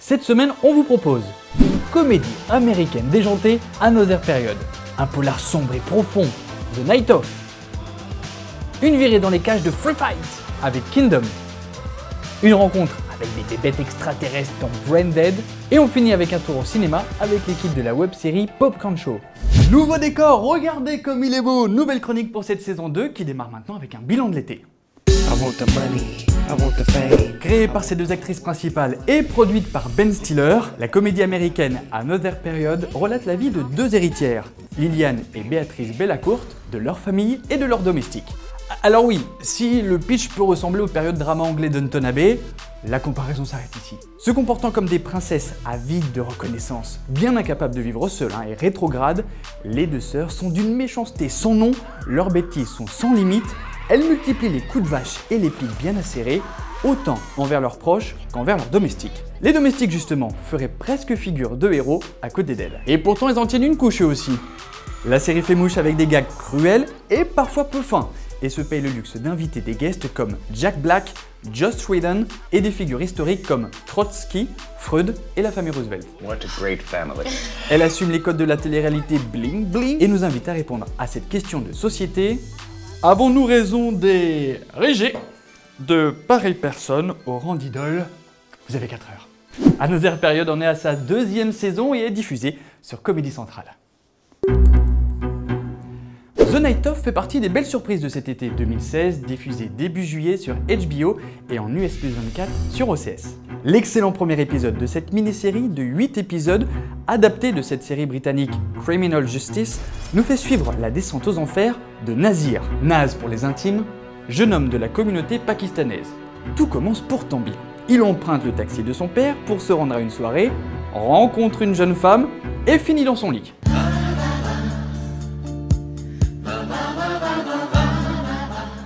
Cette semaine, on vous propose une comédie américaine déjantée, Another Period, un polar sombre et profond, The Night Of, une virée dans les cages de Free Fight avec Kingdom, une rencontre avec des bébêtes extraterrestres dans Branded, et on finit avec un tour au cinéma avec l'équipe de la web-série Popcorn Show. Nouveau décor, regardez comme il est beau! Nouvelle chronique pour cette saison 2 qui démarre maintenant avec un bilan de l'été. Créée par ces deux actrices principales et produite par Ben Stiller, la comédie américaine Another Period relate la vie de deux héritières, Lillian et Béatrice Bellacourt, de leur famille et de leurs domestiques. Alors oui, si le pitch peut ressembler aux périodes drama anglais d'Downton Abbey, la comparaison s'arrête ici. Se comportant comme des princesses avides de reconnaissance, bien incapables de vivre seules et rétrogrades, les deux sœurs sont d'une méchanceté sans nom, leurs bêtises sont sans limite, elles multiplient les coups de vache et les piques bien acérés, autant envers leurs proches qu'envers leurs domestiques. Les domestiques justement feraient presque figure de héros à côté d'elles. Et pourtant ils en tiennent une couche eux aussi. La série fait mouche avec des gags cruels et parfois peu fins, et se paye le luxe d'inviter des guests comme Jack Black, Joss Whedon et des figures historiques comme Trotsky, Freud et la famille Roosevelt. What a great family. Elle assume les codes de la télé-réalité bling bling et nous invite à répondre à cette question de société. Avons-nous raison d'ériger de pareilles personnes au rang d'idole? Vous avez 4 heures. Another Period en est à sa 2e saison et est diffusée sur Comédie Centrale. The Night Of fait partie des belles surprises de cet été 2016, diffusé début juillet sur HBO et en US+24 sur OCS. L'excellent premier épisode de cette mini-série de 8 épisodes, adapté de cette série britannique Criminal Justice, nous fait suivre la descente aux enfers de Nazir, Naz pour les intimes, jeune homme de la communauté pakistanaise. Tout commence pourtant bien. Il emprunte le taxi de son père pour se rendre à une soirée, rencontre une jeune femme et finit dans son lit.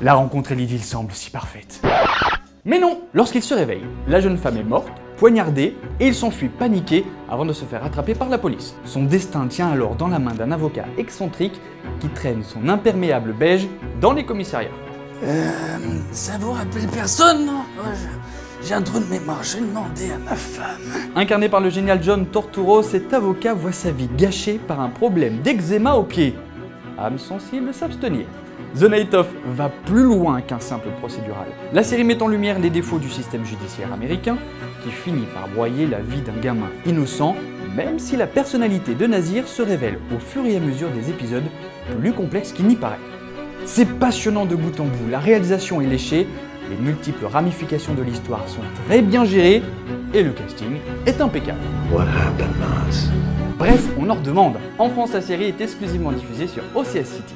La rencontre et l'idylle semblent si parfaite. Mais non, lorsqu'il se réveille, la jeune femme est morte, poignardée, et il s'enfuit paniqué avant de se faire attraper par la police. Son destin tient alors dans la main d'un avocat excentrique qui traîne son imperméable beige dans les commissariats. Ça vous rappelle personne, non? J'ai un trou de mémoire, j'ai demandé à ma femme. Incarné par le génial John Turturro, cet avocat voit sa vie gâchée par un problème d'eczéma au pied. Âme sensible s'abstenir. The Night Of va plus loin qu'un simple procédural. La série met en lumière les défauts du système judiciaire américain, qui finit par broyer la vie d'un gamin innocent, même si la personnalité de Nazir se révèle au fur et à mesure des épisodes plus complexe qu'il n'y paraît. C'est passionnant de bout en bout, la réalisation est léchée, les multiples ramifications de l'histoire sont très bien gérées, et le casting est impeccable. What happened, Naz? Bref, on en redemande. En France, la série est exclusivement diffusée sur OCS City.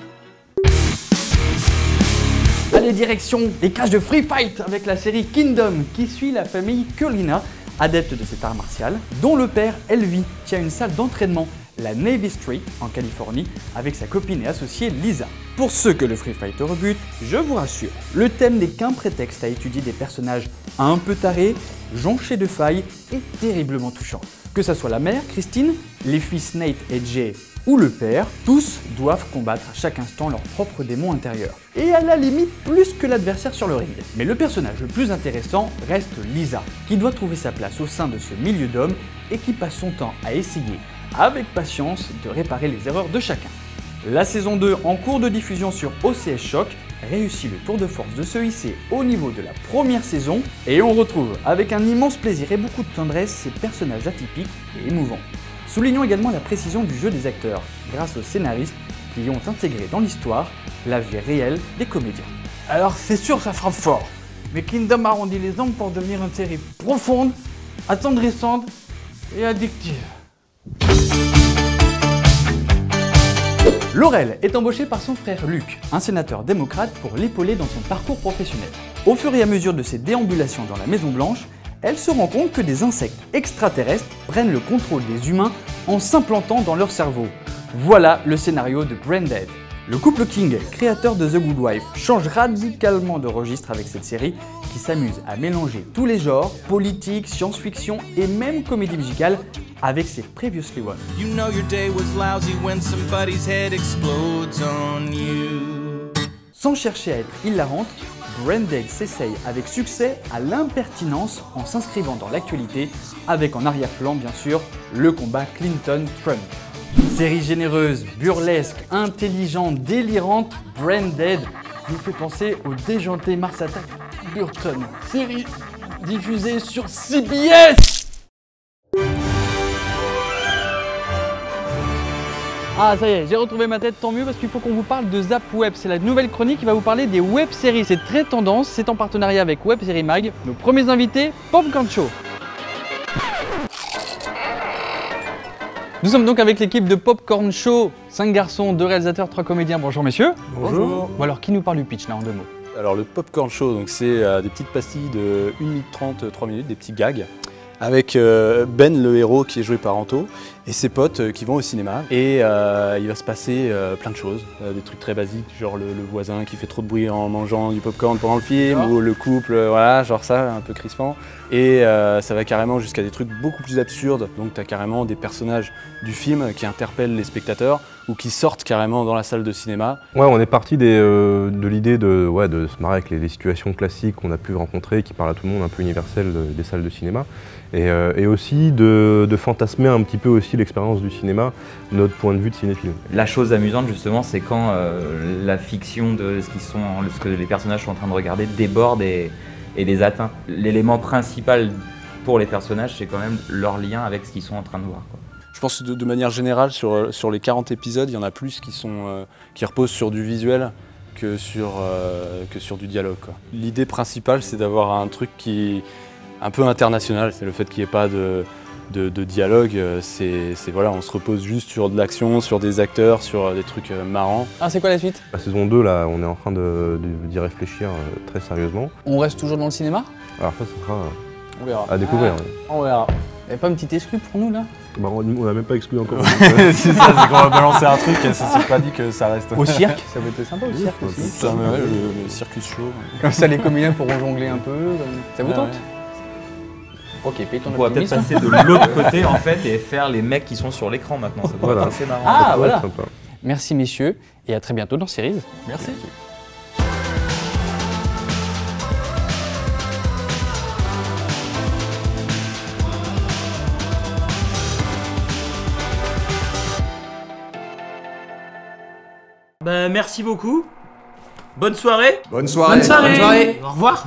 Allez, direction les cages de Free Fight avec la série Kingdom qui suit la famille Kurlina, adepte de cet art martial, dont le père, Elvi, tient une salle d'entraînement, la Navy Street, en Californie, avec sa copine et associée Lisa. Pour ceux que le Free Fight rebute, je vous rassure, le thème n'est qu'un prétexte à étudier des personnages un peu tarés, jonchés de failles et terriblement touchants. Que ça soit la mère, Christine, les fils Nate et Jay, ou le père, tous doivent combattre à chaque instant leur propre démon intérieur. Et à la limite plus que l'adversaire sur le ring. Mais le personnage le plus intéressant reste Lisa, qui doit trouver sa place au sein de ce milieu d'hommes et qui passe son temps à essayer, avec patience, de réparer les erreurs de chacun. La saison 2, en cours de diffusion sur OCS Choc, réussit le tour de force de se hisser au niveau de la première saison, et on retrouve avec un immense plaisir et beaucoup de tendresse ces personnages atypiques et émouvants. Soulignons également la précision du jeu des acteurs, grâce aux scénaristes qui ont intégré dans l'histoire la vie réelle des comédiens. Alors c'est sûr, ça frappe fort. Mais Kingdom arrondit les angles pour devenir une série profonde, attendrissante et addictive. Laurel est embauchée par son frère Luc, un sénateur démocrate, pour l'épauler dans son parcours professionnel. Au fur et à mesure de ses déambulations dans la Maison Blanche, elle se rend compte que des insectes extraterrestres prennent le contrôle des humains en s'implantant dans leur cerveau. Voilà le scénario de Branded. Le couple King, créateur de The Good Wife, change radicalement de registre avec cette série qui s'amuse à mélanger tous les genres, politique, science-fiction et même comédie musicale avec ses Previously One. You know your day was lousy when somebody's head explodes on you. Sans chercher à être hilarante, Branded s'essaye avec succès à l'impertinence en s'inscrivant dans l'actualité avec en arrière-plan bien sûr le combat Clinton-Trump. Série généreuse, burlesque, intelligente, délirante, Branded nous fait penser au déjanté Mars Attack Burton. Série diffusée sur CBS. Ah ça y est, j'ai retrouvé ma tête, tant mieux parce qu'il faut qu'on vous parle de Zap Web. C'est la nouvelle chronique qui va vous parler des web-séries. C'est très tendance, c'est en partenariat avec Web Série Mag. Nos premiers invités, Popcorn Show. Nous sommes donc avec l'équipe de Popcorn Show. 5 garçons, 2 réalisateurs, 3 comédiens. Bonjour messieurs. Bonjour. Bon alors, qui nous parle du pitch là en 2 mots? Alors le Popcorn Show, donc c'est des petites pastilles de 1 minute 30, 3 minutes, des petits gags. Avec Ben, le héros qui est joué par Anto, et ses potes qui vont au cinéma. Et il va se passer plein de choses, des trucs très basiques, genre le voisin qui fait trop de bruit en mangeant du popcorn pendant le film, ou le couple, voilà, genre ça, un peu crispant. Et ça va carrément jusqu'à des trucs beaucoup plus absurdes, donc t'as carrément des personnages du film qui interpellent les spectateurs, ou qui sortent carrément dans la salle de cinéma. Ouais, on est parti de l'idée de se marrer avec les situations classiques qu'on a pu rencontrer, qui parlent à tout le monde, un peu universelles des salles de cinéma. Et aussi de fantasmer un petit peu aussi l'expérience du cinéma, notre point de vue de cinéphile. La chose amusante justement, c'est quand la fiction de ce que les personnages sont en train de regarder déborde et les atteint. L'élément principal pour les personnages, c'est quand même leur lien avec ce qu'ils sont en train de voir, quoi. Je pense que de manière générale, sur les 40 épisodes, il y en a plus qui reposent sur du visuel que sur du dialogue, quoi. L'idée principale, c'est d'avoir un truc qui est un peu international. C'est le fait qu'il n'y ait pas de dialogue. Voilà, on se repose juste sur de l'action, sur des acteurs, sur des trucs marrants. Ah, c'est quoi la suite? La saison 2, là, on est en train d'y réfléchir très sérieusement. On reste toujours dans le cinéma? Alors ça sera On verra. à découvrir. On verra. Il n'y a pas une petite exclue pour nous là? Bah, on n'a même pas exclu encore. C'est ça, c'est qu'on va balancer un truc, ça s'est pas dit que ça reste. Au cirque? Ça va être sympa au cirque aussi. Ça, ouais, le circus show. Comme ça les comédiens pourront jongler un peu. Ça vous tente? Ok, paye ton On pourra peut-être optimisme. passer de l'autre côté en fait et faire les mecs qui sont sur l'écran maintenant. Ça pourrait Voilà. être assez marrant. Ah Ouais, voilà. sympa. Merci messieurs et à très bientôt dans Series. Merci. Bah merci beaucoup. Bonne soirée. Bonne soirée. Bonne soirée. Au revoir.